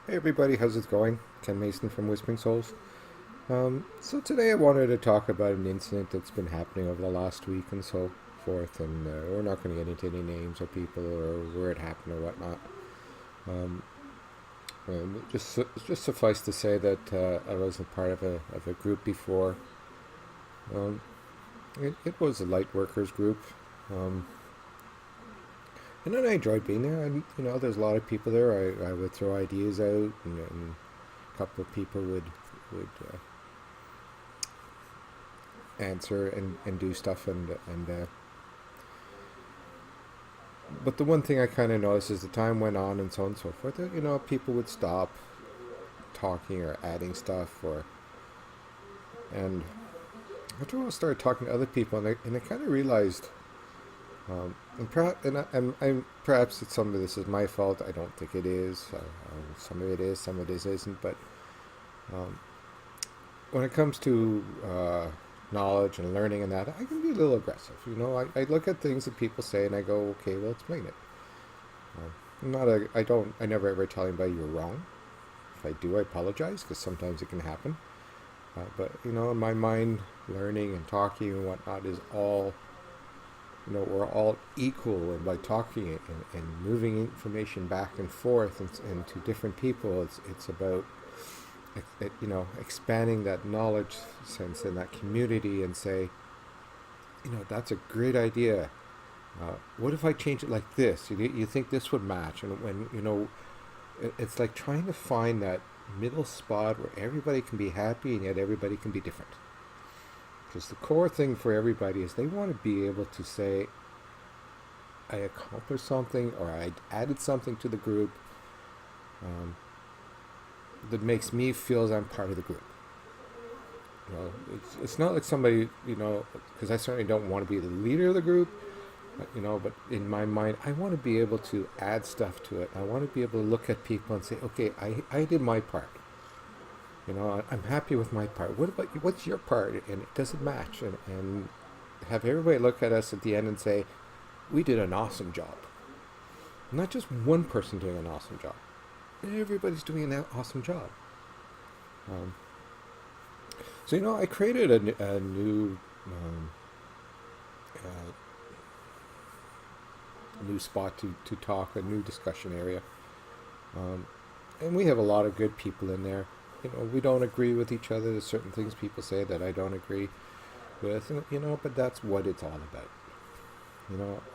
Hey everybody, how's it going? Ken Mason from Whispering Souls. So today I wanted to talk about an incident that's been happening over the last week and so forth, and we're not going to get into any names or people or where it happened or whatnot. Um, just suffice to say that I wasn't part of a group before. Um, it was a light workers group, um, and then I enjoyed being there. And there's a lot of people there. I would throw ideas out, and a couple of people would answer and do stuff and but the one thing I kind of noticed as the time went on and so on and so forth, that, people would stop talking or adding stuff or and after a while I started talking to other people and I kind of realized perhaps some of this is my fault. I don't think it is. Some of it is, some of it isn't. But um, when it comes to knowledge and learning and that, I can be a little aggressive. I look at things that people say and I go, okay, well, explain it. I'm not a, I never ever tell anybody you're wrong. If I do, I apologize because sometimes it can happen. But in my mind, learning and talking and whatnot is all, we're all equal, and by talking and moving information back and forth and to different people, it's about expanding that knowledge sense and that community and say, that's a great idea. What if I change it like this? You think this would match? And when, it's like trying to find that middle spot where everybody can be happy and yet everybody can be different. Because the core thing for everybody is they want to be able to say, I accomplished something or I added something to the group um, that makes me feel as I'm part of the group. It's not like somebody, because I certainly don't want to be the leader of the group, but in my mind, I want to be able to add stuff to it. I want to be able to look at people and say, okay, I did my part. I'm happy with my part. What about you? What's your part? And it doesn't match. And have everybody look at us at the end and say, we did an awesome job. Not just one person doing an awesome job. Everybody's doing an awesome job. Um, so, I created a uh, new spot to talk, a new discussion area. Um, and we have a lot of good people in there. We don't agree with each other. There's certain things people say that I don't agree with, but that's what it's all about.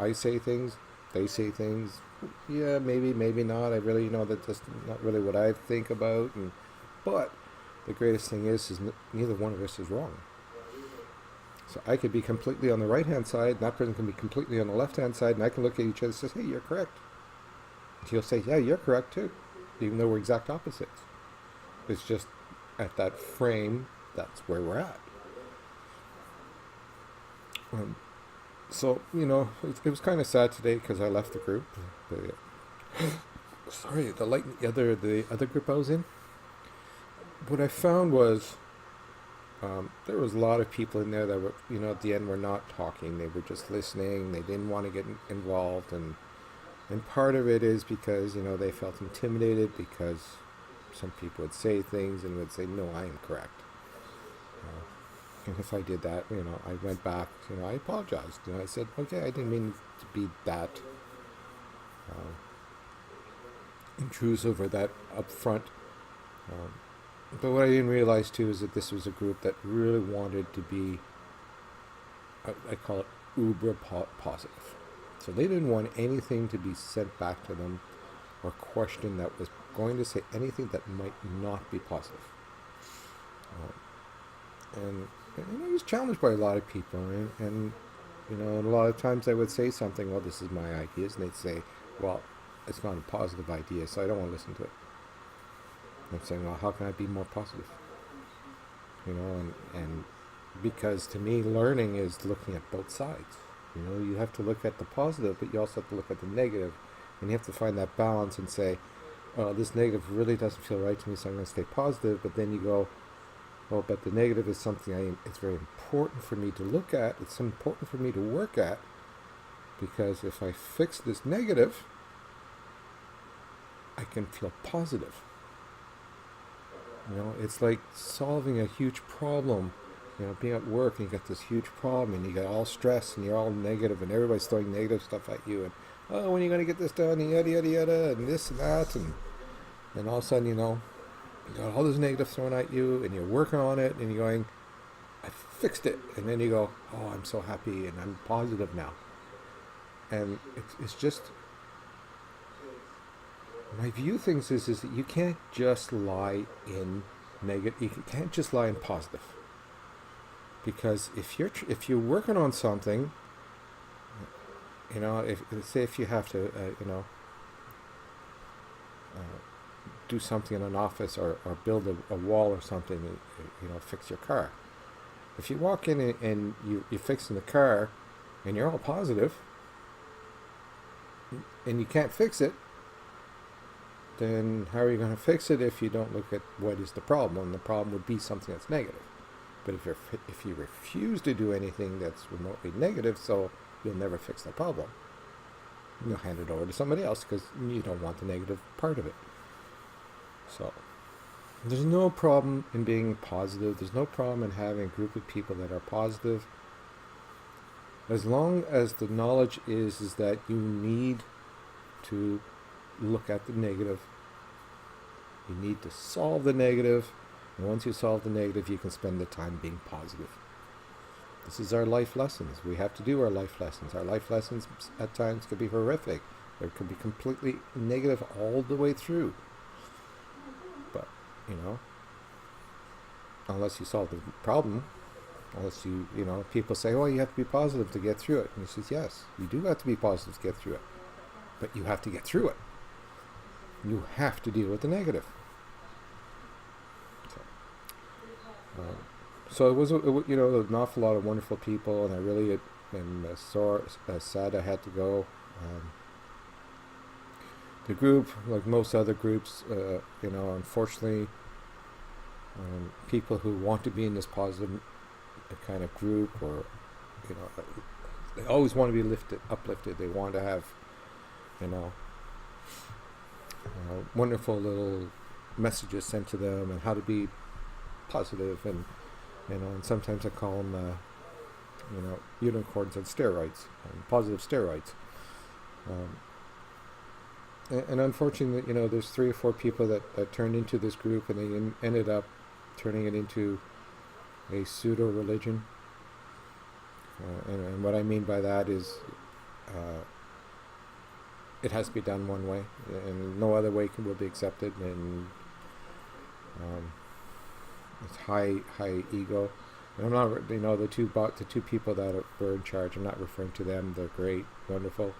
I say things, they say things. Yeah, maybe not. I really, that's not really what I think about. But the greatest thing is neither one of us is wrong. So I could be completely on the right-hand side, and that person can be completely on the left-hand side, and I can look at each other and say, hey, you're correct. And he'll say, yeah, you're correct too, even though we're exact opposites. It's just at that frame, that's where we're at. So, it was kind of sad today because I left the group. Sorry, the other group I was in. What I found was there was a lot of people in there that were, at the end were not talking. They were just listening. They didn't want to get involved. And part of it is because, they felt intimidated because some people would say things and would say, no, I am correct. And if I did that, I went back, I apologized. I said, okay, I didn't mean to be that intrusive or that upfront. But what I didn't realize too is that this was a group that really wanted to be, I call it uber positive. So they didn't want anything to be sent back to them or questioned that was going to say anything that might not be positive. And I was challenged by a lot of people, and a lot of times I would say something, well, this is my ideas, and they'd say, well, it's not a positive idea, so I don't want to listen to it. And I'm saying, well, how can I be more positive? And because to me, learning is looking at both sides. You have to look at the positive, but you also have to look at the negative, and you have to find that balance and say, oh, this negative really doesn't feel right to me, so I'm going to stay positive, but then you go, well, but the negative is something it's very important for me to look at. It's important for me to work at, because if I fix this negative, I can feel positive. You know, it's like solving a huge problem. You know, being at work and you got this huge problem and you get all stressed and you're all negative and everybody's throwing negative stuff at you and oh, when are you going to get this done and yada yada yada and this and that and then all of a sudden, you know, you got all this negative thrown at you and you're working on it and you're going, I fixed it, and then you go, oh, I'm so happy and I'm positive now. And it's just my view things is that you can't just lie in negative. You can't just lie in positive. Because if you're working on something, you know, if say if you have to, you know, do something in an office or build a wall or something, you know, fix your car. If you walk in and you're fixing the car, and you're all positive, and you can't fix it, then how are you going to fix it if you don't look at what is the problem? And the problem would be something that's negative. But if you refuse to do anything that's remotely negative, so you'll never fix the problem, you'll hand it over to somebody else because you don't want the negative part of it. So there's no problem in being positive. There's no problem in having a group of people that are positive, as long as the knowledge is that you need to look at the negative. You need to solve the negative. And once you solve the negative, you can spend the time being positive. This is our life lessons. We have to do our life lessons. Our life lessons at times could be horrific. They could be completely negative all the way through. But, you know, unless you solve the problem, unless you know, people say, oh, you have to be positive to get through it. And he says, yes, you do have to be positive to get through it. But you have to get through it. You have to deal with the negative. So it was, you know, an awful lot of wonderful people, and I really am sad I had to go. The group, like most other groups, you know, unfortunately, people who want to be in this positive kind of group, or, you know, they always want to be uplifted. They want to have, you know, wonderful little messages sent to them and how to be positive, and you know, and sometimes I call them, you know, unicorns on steroids, positive steroids. And unfortunately, you know, there's 3 or 4 people that turned into this group, and they ended up turning it into a pseudo religion. And what I mean by that is, it has to be done one way, and no other way will be accepted. And it's high ego. And I'm not, you know, the two people that were in charge, I'm not referring to them. They're great, wonderful.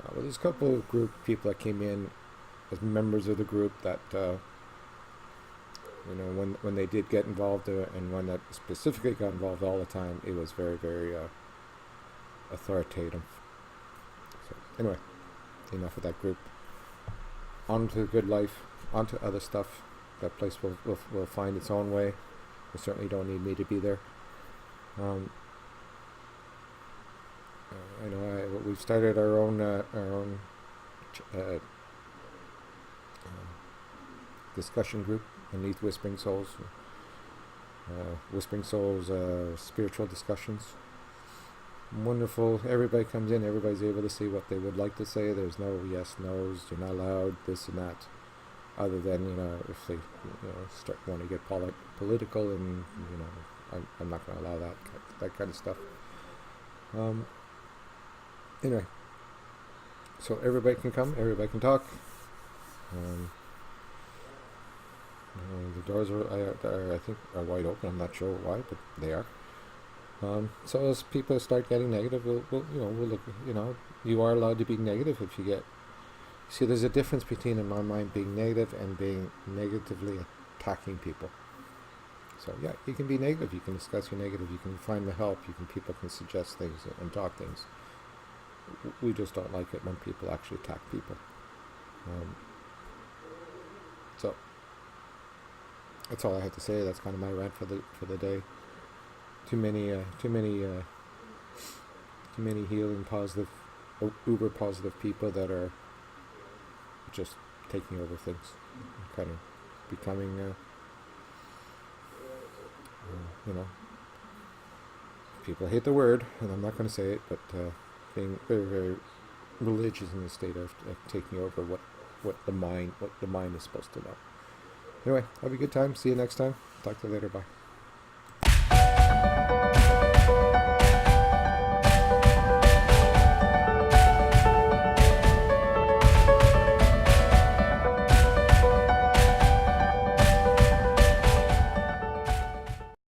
But there's a couple of people that came in as members of the group that, you know, when they did get involved, and one that specifically got involved all the time, it was very, very authoritative. So anyway, enough of that group. On to the good life, on to other stuff. That place will find its own way. You certainly don't need me to be there. I know we've started our own discussion group beneath Whispering Souls. Whispering Souls spiritual discussions. Wonderful. Everybody comes in. Everybody's able to say what they would like to say. There's no yes, no's. You're not allowed this and that. Other than, you know, if they, you know, want to get political, and, you know, I'm not going to allow that kind of stuff. Anyway, so everybody can come, everybody can talk. The doors I think are wide open. I'm not sure why, but they are. So as people start getting negative, we'll look. You know, you are allowed to be negative if you get. See, there's a difference between, in my mind, being negative and being negatively attacking people. So yeah, you can be negative. You can discuss your negative. You can find the help. People can suggest things and talk things. We just don't like it when people actually attack people. So that's all I have to say. That's kind of my rant for the day. Too many healing, positive, uber positive people that are just taking over things, kind of becoming you know, people hate the word, and I'm not going to say it, but being very, very religious in the state of taking over what the mind is supposed to know. Anyway, have a good time. See you next time. Talk to you later. Bye.